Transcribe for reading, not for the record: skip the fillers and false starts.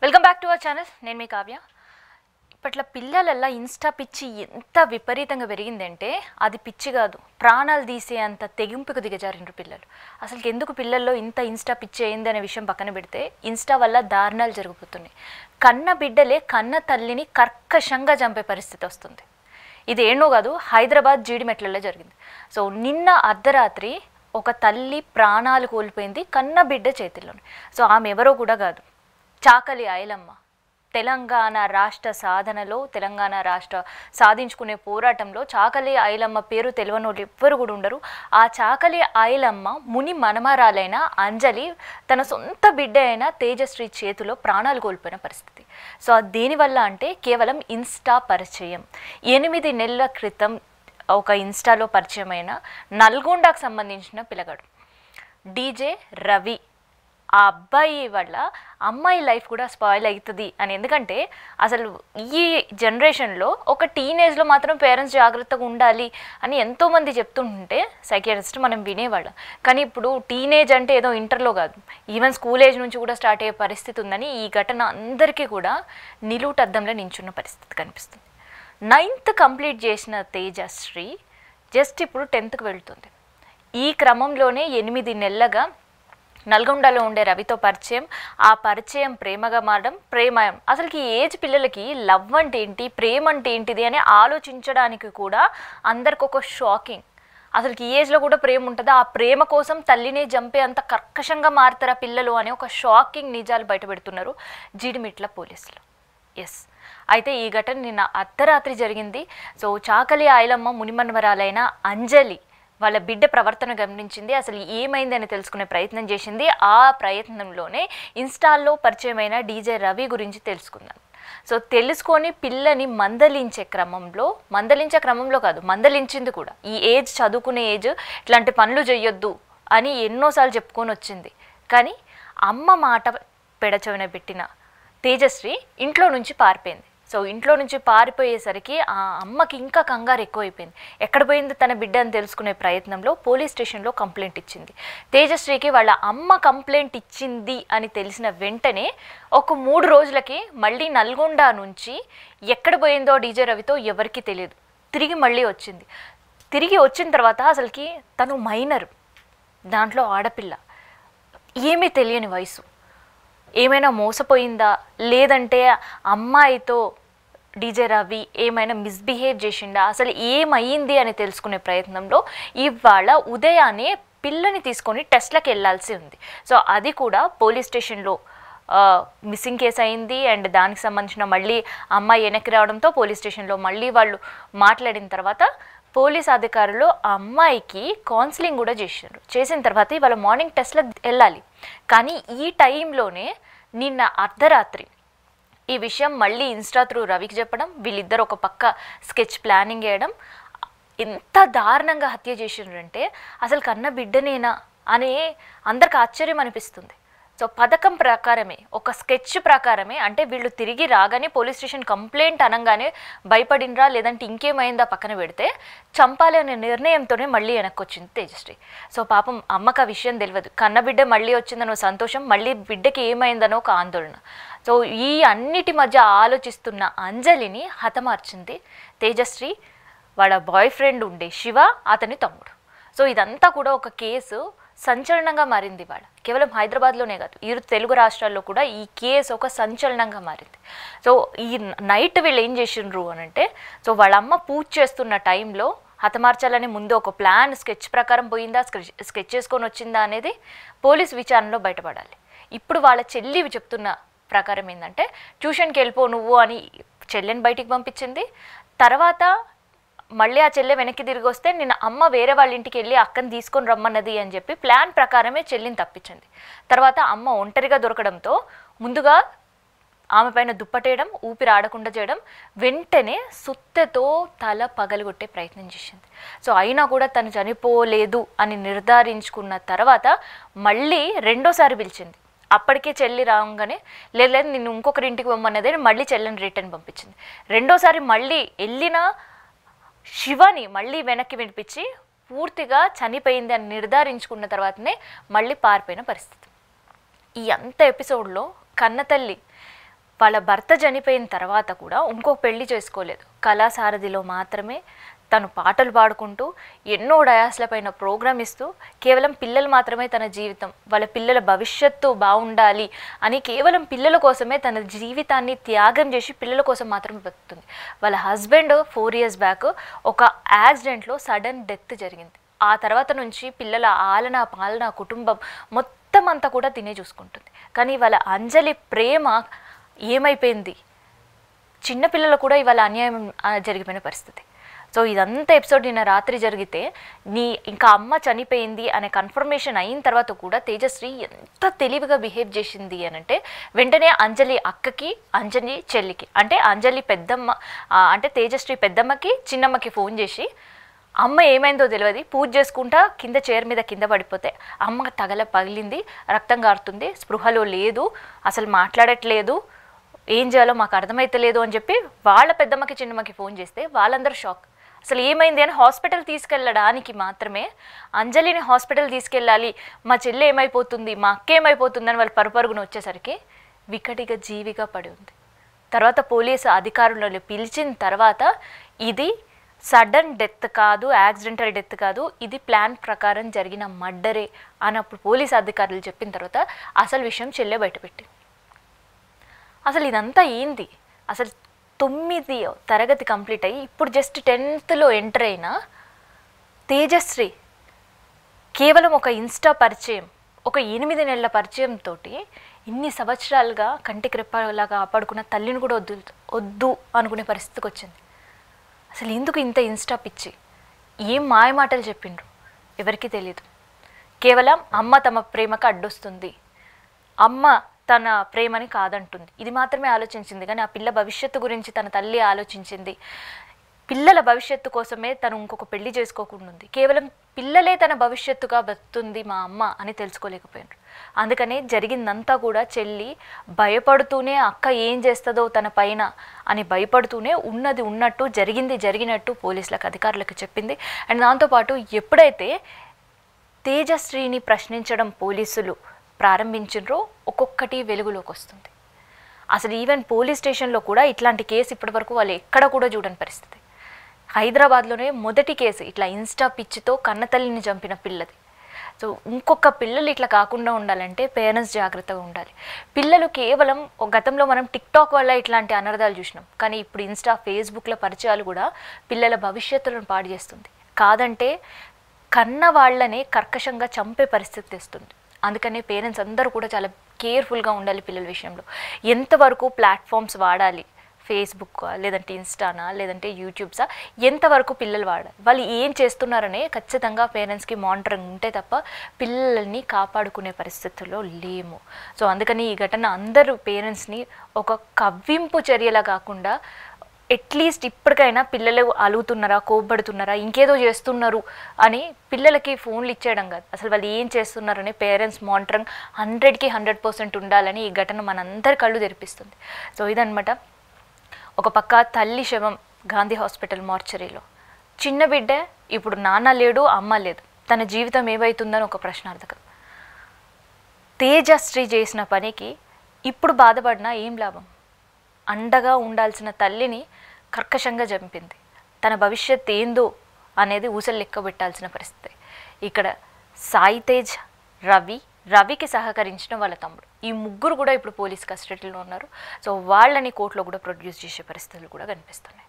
Welcome back to our channel. నేను మీ కావ్య. ఇప్పట్లో పిల్లలల్లా Insta పిచ్చి ఎంత విపరీతంగా పెరిగిందంటే అది పిచ్చి కాదు, ప్రాణాలు తీసే అంత తెగింపుకు దిగజారిండ్రు పిల్లలు. అసలు ఎందుకు పిల్లల్లో ఇంత ఇన్స్టా పిచ్చి అయింది అనే విషయం పక్కన పెడితే ఇన్స్టా వల్ల దారుణాలు జరిగిపోతున్నాయి. కన్న బిడ్డలే కన్న తల్లిని కర్కశంగా చంపే పరిస్థితి వస్తుంది. ఇది ఏనో కాదు, హైదరాబాద్ జీడిమెట్లలో జరిగింది. సో నిన్న అర్ధరాత్రి ఒక తల్లి ప్రాణాలు కోల్పోయింది కన్న బిడ్డ చేతిలోనే. సో ఆమె ఎవరో కూడా కాదు, చాకలి ఐలమ్మ. తెలంగాణ రాష్ట్ర సాధనలో, తెలంగాణ రాష్ట్ర సాధించుకునే పోరాటంలో చాకలి ఐలమ్మ పేరు తెలియని వాళ్ళు ఎవ్వరు కూడా ఉండరు. ఆ చాకలి ఐలమ్మ ముని మనమరాలైన అంజలి తన సొంత బిడ్డ అయిన తేజశ్రీ చేతిలో ప్రాణాలు కోల్పోయిన పరిస్థితి. సో దేనివల్ల అంటే కేవలం ఇన్స్టా పరిచయం. 8 నెలల క్రితం ఒక ఇన్స్టాలో పరిచయమైన నల్గొండకు సంబంధించిన పిల్లగాడు డీజే రవి. ఆ అబ్బాయి వల్ల అమ్మాయి లైఫ్ కూడా స్పాయిల్ అవుతుంది అని. ఎందుకంటే అసలు ఈ జనరేషన్లో ఒక టీనేజ్లో మాత్రం పేరెంట్స్ జాగ్రత్తగా ఉండాలి అని ఎంతోమంది చెప్తుంటే సైకియాట్రిస్ట్ మనం వినేవాళ్ళం. కానీ ఇప్పుడు టీనేజ్ అంటే ఏదో ఇంటర్లో కాదు, ఈవెన్ స్కూల్ ఏజ్ నుంచి కూడా స్టార్ట్ అయ్యే పరిస్థితి ఉందని ఈ ఘటన అందరికీ కూడా నిలువుటద్దంలో నించున్న పరిస్థితి కనిపిస్తుంది. 9th కంప్లీట్ చేసిన తేజశ్రీ జస్ట్ ఇప్పుడు 10th వెళ్తుంది. ఈ క్రమంలోనే 8 నెలలుగా నల్గొండలో ఉండే రవితో పరిచయం, ఆ పరిచయం ప్రేమగా మారడం, ప్రేమయం. అసలుకి ఈ ఏజ్ పిల్లలకి లవ్ అంటే ఏంటి, ప్రేమ అంటే ఏంటిది అని ఆలోచించడానికి కూడా అందరికి ఒక షాకింగ్. అసలుకి ఈ ఏజ్లో కూడా ప్రేమ ఉంటుందా, ఆ ప్రేమ కోసం తల్లినే చంపే అంత కర్కశంగా మారుతారా పిల్లలు అనే ఒక షాకింగ్ నిజాలు బయటపెడుతున్నారు జీడిమిట్ల పోలీసులు. ఎస్, అయితే ఈ ఘటన నిన్న అర్ధరాత్రి జరిగింది. సో చాకలి ఐలమ్మ మునిమన్వరాలైన అంజలి వాళ్ళ బిడ్డ ప్రవర్తన గమనించింది, అసలు ఏమైంది అని తెలుసుకునే ప్రయత్నం చేసింది. ఆ ప్రయత్నంలోనే ఇన్స్టాల్లో పరిచయమైన డీజే రవి గురించి తెలుసుకుందాం. సో తెలుసుకొని పిల్లని మందలించే క్రమంలో కాదు, మందలించింది కూడా. ఈ ఏజ్ చదువుకునే ఏజ్, ఇట్లాంటి పనులు చేయొద్దు అని ఎన్నోసార్లు చెప్పుకొని వచ్చింది. కానీ అమ్మ మాట పెడచెవిన పెట్టిన తేజశ్రీ ఇంట్లో నుంచి పారిపోయింది. సో ఇంట్లో నుంచి పారిపోయేసరికి ఆ అమ్మకి ఇంకా కంగారు ఎక్కువైపోయింది. ఎక్కడ పోయింది తన బిడ్డ అని తెలుసుకునే ప్రయత్నంలో పోలీస్ స్టేషన్లో కంప్లైంట్ ఇచ్చింది. తేజశ్రీకి వాళ్ళ అమ్మ కంప్లైంట్ ఇచ్చింది అని తెలిసిన వెంటనే ఒక 3 రోజులకి మళ్ళీ నల్గొండ నుంచి ఎక్కడ పోయిందో డీజే రవితో ఎవరికీ తెలియదు, తిరిగి మళ్ళీ వచ్చింది. తిరిగి వచ్చిన తర్వాత అసలుకి తను మైనర్, దాంట్లో ఆడపిల్ల, ఏమీ తెలియని వయసు. ఏమైనా మోసపోయిందా, లేదంటే అమ్మాయితో డీజే రవి ఏమైనా మిస్బిహేవ్ చేసిండా, అసలు ఏమైంది అని తెలుసుకునే ప్రయత్నంలో ఇవాళ ఉదయాన్నే పిల్లని తీసుకొని టెస్ట్లకు వెళ్ళాల్సి ఉంది. సో అది కూడా పోలీస్ స్టేషన్లో మిస్సింగ్ కేసు అయింది. అండ్ దానికి సంబంధించిన మళ్ళీ అమ్మాయి వెనక్కి రావడంతో పోలీస్ స్టేషన్లో మళ్ళీ వాళ్ళు మాట్లాడిన తర్వాత పోలీస్ అధికారులు ఆ అమ్మాయికి కౌన్సిలింగ్ కూడా చేశారు. చేసిన తర్వాత ఇవాళ మార్నింగ్ టెస్ట్లకు వెళ్ళాలి. కానీ ఈ టైంలోనే నిన్న అర్ధరాత్రి ఈ విషయం మళ్ళీ ఇన్స్టా త్రూ రవికి చెప్పడం, వీళ్ళిద్దరు ఒక పక్క స్కెచ్ ప్లానింగ్ వేయడం. ఎంత దారుణంగా హత్య చేసినారంటే అసలు కన్న బిడ్డనేనా అని అందరికి ఆశ్చర్యం అనిపిస్తుంది. సో పథకం ప్రకారమే, ఒక స్కెచ్ ప్రకారమే, అంటే వీళ్ళు తిరిగి రాగానే పోలీస్ స్టేషన్ కంప్లైంట్ అనగానే భయపడినరా లేదంటే ఇంకేమైందా పక్కన పెడితే చంపాలి అనే నిర్ణయంతోనే మళ్ళీ వెనక్కి వచ్చింది తేజశ్రీ. సో పాపం అమ్మకు ఆ విషయం తెలియదు. కన్నబిడ్డ మళ్ళీ వచ్చిందనో సంతోషం, మళ్ళీ బిడ్డకి ఏమైందనో ఒక ఆందోళన. సో ఈ అన్నిటి మధ్య ఆలోచిస్తున్న అంజలిని హతమార్చింది తేజశ్రీ. వాళ్ళ బాయ్ ఫ్రెండ్ ఉండే శివ, అతని తమ్ముడు. సో ఇదంతా కూడా ఒక కేసు సంచలనంగా మారింది. ఇవాళ కేవలం హైదరాబాద్లోనే కాదు, ఈ తెలుగు రాష్ట్రాల్లో కూడా ఈ కేసు ఒక సంచలనంగా మారింది. సో ఈ నైట్ వీళ్ళు ఏం చేసిండ్రు అని అంటే, సో వాళ్ళ అమ్మ పూజ చేస్తున్న టైంలో హతమార్చాలని ముందు ఒక ప్లాన్ స్కెచ్ ప్రకారం పోయిందా, స్కెచ్ చేసుకొని వచ్చిందా అనేది పోలీస్ విచారణలో బయటపడాలి. ఇప్పుడు వాళ్ళ చెల్లి చెప్తున్న ప్రకారం ఏంటంటే ట్యూషన్కి వెళ్ళిపో నువ్వు అని చెల్లెని బయటికి పంపించింది. తర్వాత మళ్ళీ ఆ చెల్లె వెనక్కి తిరిగి వస్తే నిన్న అమ్మ వేరే వాళ్ళ ఇంటికి వెళ్ళి అక్కని తీసుకొని రమ్మన్నది అని చెప్పి ప్లాన్ ప్రకారమే చెల్లిని తప్పించింది. తర్వాత అమ్మ ఒంటరిగా దొరకడంతో ముందుగా ఆమె పైన దుప్పటేయడం, ఊపిరి ఆడకుండా చేయడం, వెంటనే సుత్తెతో తల పగలగొట్టే ప్రయత్నం చేసింది. సో అయినా కూడా తను చనిపోలేదు అని నిర్ధారించుకున్న తర్వాత మళ్ళీ రెండోసారి పిలిచింది. అప్పటికే చెల్లి రాగానే లేదు నిన్ను ఇంకొకరి ఇంటికి పొమ్మన్నదే మళ్ళీ చెల్లిని రిటర్న్ పంపించింది. రెండోసారి మళ్ళీ వెళ్ళిన శివని మళ్ళీ వెనక్కి వినిపించి పూర్తిగా చనిపోయింది అని నిర్ధారించుకున్న తర్వాతనే మళ్ళీ పారిపోయిన పరిస్థితి. ఈ అంత ఎపిసోడ్లో కన్నతల్లి వాళ్ళ భర్త చనిపోయిన తర్వాత కూడా ఇంకో పెళ్లి చేసుకోలేదు. కళాసారథిలో మాత్రమే తను పాటలు పాడుకుంటూ ఎన్నో డయాస్లపైన ప్రోగ్రామ్ ఇస్తూ కేవలం పిల్లలు మాత్రమే తన జీవితం, వాళ్ళ పిల్లల భవిష్యత్తు బాగుండాలి అని కేవలం పిల్లల కోసమే తన జీవితాన్ని త్యాగం చేసి పిల్లల కోసం మాత్రమే బతుకుతుంది. వాళ్ళ హస్బెండ్ 4 years బ్యాక్ ఒక యాక్సిడెంట్లో సడన్ డెత్ జరిగింది. ఆ తర్వాత నుంచి పిల్లల ఆలన పాలన కుటుంబం మొత్తం అంతా కూడా తినే చూసుకుంటుంది. కానీ వాళ్ళ అంజలి ప్రేమ ఏమైపోయింది? చిన్నపిల్లలు కూడా ఇవాళ అన్యాయం జరిగిపోయిన పరిస్థితి. సో ఇదంతా ఎపిసోడ్ నిన్న రాత్రి జరిగితే ఇంకా అమ్మ చనిపోయింది అనే కన్ఫర్మేషన్ అయిన తర్వాత కూడా తేజశ్రీ ఎంత తెలివిగా బిహేవ్ చేసింది అని అంటే, వెంటనే అంజలి అక్కకి, అంజలి చెల్లికి, అంటే అంజలి పెద్దమ్మ అంటే తేజశ్రీ పెద్దమ్మకి చిన్నమ్మకి ఫోన్ చేసి అమ్మ ఏమైందో తెలియదు, పూజ చేసుకుంటా కింద చైర్ మీద కింద పడిపోతే అమ్మ పగిలింది, రక్తం కారుతుంది, స్పృహలో లేదు, అసలు మాట్లాడట్లేదు, ఏం చేయాలో మాకు అర్థమైతలేదు అని చెప్పి వాళ్ళ పెద్దమ్మకి చిన్నమ్మకి ఫోన్ చేస్తే వాళ్ళందరూ షాక్. అసలు ఏమైంది అని హాస్పిటల్ తీసుకెళ్ళడానికి మాత్రమే, అంజలిని హాస్పిటల్ తీసుకెళ్ళాలి, మా చెల్లి ఏమైపోతుంది, మా అక్క ఏమైపోతుంది అని వాళ్ళు పరుపరుగున వచ్చేసరికి వికటిగా జీవిగా పడి ఉంది. తర్వాత పోలీసు అధికారులను పిలిచిన తర్వాత ఇది సడన్ డెత్ కాదు, యాక్సిడెంటల్ డెత్ కాదు, ఇది ప్లాన్ ప్రకారం జరిగిన మర్డరే అని అప్పుడు పోలీసు అధికారులు చెప్పిన తర్వాత అసలు విషయం చెల్లె బయటపెట్టింది. అసలు ఇదంతా ఏంది? అసలు 9వ తరగతి కంప్లీట్ అయ్యి ఇప్పుడు జస్ట్ 10th ఎంటర్ అయిన తేజశ్రీ కేవలం ఒక ఇన్స్టా పరిచయం, ఒక 8 నెలల పరిచయంతో ఇన్ని సంవత్సరాలుగా కంటికి రెప్పలాగా కాపాడుకున్న తల్లిని కూడా వద్దు అనుకునే పరిస్థితికి వచ్చింది. అసలు ఎందుకు ఇంత ఇన్స్టా పిచ్చి? ఏం మాయమాటలు చెప్పిండ్రు ఎవరికి తెలియదు. కేవలం అమ్మ తమ ప్రేమకు అడ్డొస్తుంది, అమ్మ తన ప్రేమని కాదంటుంది, ఇది మాత్రమే ఆలోచించింది. కానీ ఆ పిల్ల భవిష్యత్తు గురించి తన తల్లి ఆలోచించింది. పిల్లల భవిష్యత్తు కోసమే తను ఇంకొక పెళ్లి చేసుకోకుండా ఉంది. కేవలం పిల్లలే తన భవిష్యత్తుగా బతుంది మా అమ్మ అని తెలుసుకోలేకపోయినారు. అందుకనే జరిగిందంతా కూడా చెల్లి భయపడుతూనే అక్క ఏం చేస్తుందో తన పైన అని భయపడుతూనే ఉన్నది ఉన్నట్టు జరిగినట్టు పోలీసులకు అధికారులకు చెప్పింది. అండ్ దాంతోపాటు ఎప్పుడైతే తేజశ్రీని ప్రశ్నించడం పోలీసులు ప్రారంభించారో ఒక్కొక్కటి వెలుగులోకి వస్తుంది. అసలు ఈవెన్ పోలీస్ స్టేషన్లో కూడా ఇట్లాంటి కేసు ఇప్పటివరకు వాళ్ళు ఎక్కడ కూడా చూడని పరిస్థితి. హైదరాబాద్లోనే మొదటి కేసు ఇట్లా ఇన్స్టా పిచ్చితో కన్నతల్లిని చంపిన పిల్లది. సో ఇంకొక పిల్లలు ఇట్లా కాకుండా ఉండాలంటే పేరెంట్స్ జాగ్రత్తగా ఉండాలి. పిల్లలు కేవలం గతంలో మనం టిక్టాక్ వల్ల ఇట్లాంటి అనర్థాలు చూసినాం, కానీ ఇప్పుడు ఇన్స్టా ఫేస్బుక్ల పరిచయాలు కూడా పిల్లల భవిష్యత్తులను పాడు చేస్తుంది. కాదంటే కన్న వాళ్ళనే కర్కశంగా చంపే పరిస్థితి తెస్తుంది. అందుకనే పేరెంట్స్ అందరూ కూడా చాలా కేర్ఫుల్గా ఉండాలి పిల్లల విషయంలో. ఎంతవరకు ప్లాట్ఫామ్స్ వాడాలి, ఫేస్బుక్ లేదంటే ఇన్స్టానా లేదంటే యూట్యూబ్సా, ఎంతవరకు పిల్లలు వాడాలి, వాళ్ళు ఏం చేస్తున్నారనే ఖచ్చితంగా పేరెంట్స్కి మానిటరింగ్ ఉంటే తప్ప పిల్లల్ని కాపాడుకునే పరిస్థితుల్లో లేము. సో అందుకని ఈ ఘటన అందరూ పేరెంట్స్ని ఒక కవ్వింపు చర్యలా కాకుండా అట్లీస్ట్ ఇప్పటికైనా పిల్లలు అలుగుతున్నారా, కోప్పడుతున్నారా, ఇంకేదో చేస్తున్నారు అని పిల్లలకి ఫోన్లు ఇచ్చేయడం కాదు, అసలు వాళ్ళు ఏం చేస్తున్నారని పేరెంట్స్ మానిటరింగ్ 100కి 100% ఉండాలని ఈ ఘటన మనందరి కళ్ళు తెరిపిస్తుంది. సో ఇదనమాట. ఒక పక్క తల్లి శవం గాంధీ హాస్పిటల్ మార్చరీలో, చిన్న బిడ్డ ఇప్పుడు నాన్న లేడు అమ్మ లేదు, తన జీవితం ఏమవుతుందని ఒక ప్రశ్నార్థకం. తేజశ్రీ చేసిన పనికి ఇప్పుడు బాధపడినా ఏం లాభం? అండగా ఉండాల్సిన తల్లిని కర్కశంగా చంపింది. తన భవిష్యత్ ఏందో అనేది ఊసలు లెక్క పెట్టాల్సిన పరిస్థితి. ఇక్కడ సాయి తేజ్, రవికి సహకరించిన వాళ్ళ తమ్ముడు, ఈ ముగ్గురు కూడా ఇప్పుడు పోలీస్ కస్టడీలో ఉన్నారు. సో వాళ్ళని కోర్టులో కూడా ప్రొడ్యూస్ చేసే పరిస్థితులు కూడా కనిపిస్తున్నాయి.